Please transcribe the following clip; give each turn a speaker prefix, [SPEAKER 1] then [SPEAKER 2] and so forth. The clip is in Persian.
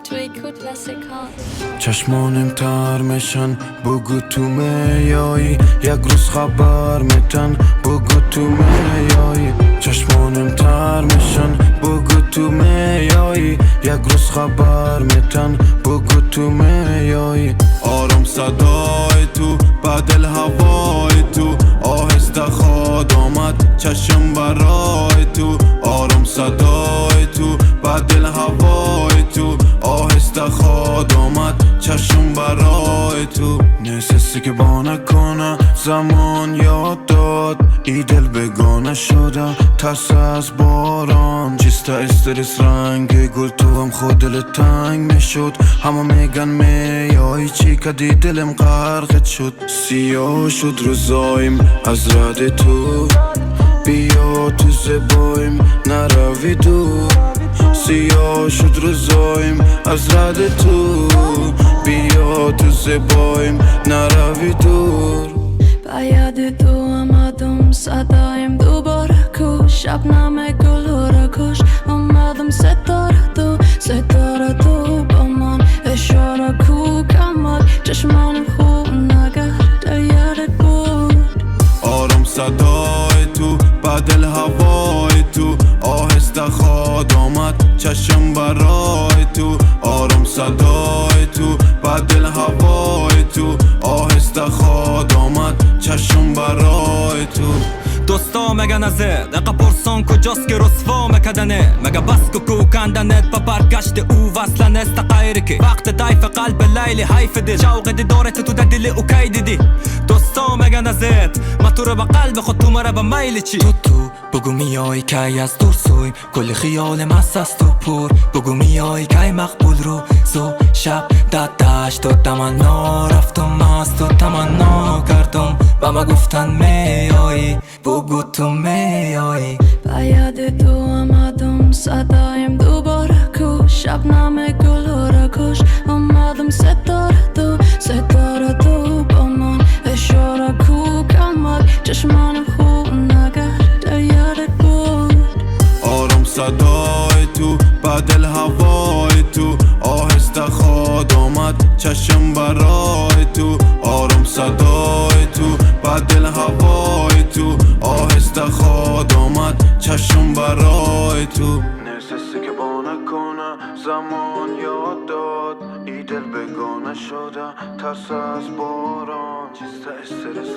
[SPEAKER 1] توی کل سکانس
[SPEAKER 2] چشمانم تر میشن بگو تو میایی یک روز خبر میتن بگو تو میایی چشمانم تر میشن بگو تو میایی یک روز خبر میتن بگو تو میایی آرام صدای تو بدل هوای تو آهسته خواد آمد چشم برای تو آرام صدای تو بدل هوای تو آهسته خواد آمد چشم برای تو نیستی که با نکنه زمان یاد داد ای دل بگانه شده ترس از باران چیست استرس رنگ گل تو هم خود دل تنگ میشد همه میگن میایی چی کدی دلم غرقت شد سیاه شد روزایم از رد تو بیا تو زبایم نروی دور سیاه شد روزایم از رد تو بیا تو زبایم نروی دور
[SPEAKER 1] باید تو آمدم صدایم دوباره کش شبنم گل رو کش آمدم ستاره تو با من اشاره کو کمک چشمان خوب نگرد یادت بود
[SPEAKER 2] آرام صدای تو بدل هوای تو آهسته خواد آمد چشم برای تو آرام صدای تو بدل هوای تو آهسته خواد آمد چشم برای تو
[SPEAKER 3] دوستا مگه نزد اقا پرسان کجاست که رسوا مکدنه مگه بس که کوکندنت پا برگشت او وصلن است غیره که وقت دایف قلب لیلی حیف دل شوق دیدارت تو در دل او کی دیدی دوستا مگه نزد ما تو رو به قلب خود تو مرا به میل چی تو بگو میای کی از دور سوی کل خیال مست است تو پر بگو میای کی مقبول رو زو شب دادش تو تمنا رفتم از تو تمنا کردم و ما گفتن میایی بگو تو میایی
[SPEAKER 1] باید تو آمدم صدایم دوباره کش شبنم گل رو کش آمدم ستاره تو با من اشاره کو کمک چشمان خوب نگرد یادت بود
[SPEAKER 2] آرام صدای تو بدل هوای تو آهسته خواد آمد چشم برای تو آرام صدای تو بدل هوای تو آهسته خواد آمد چشم برای تو نیستی که با نکنه زمان یاد داد ای دل بگانه شده ترس از باران چیست استرس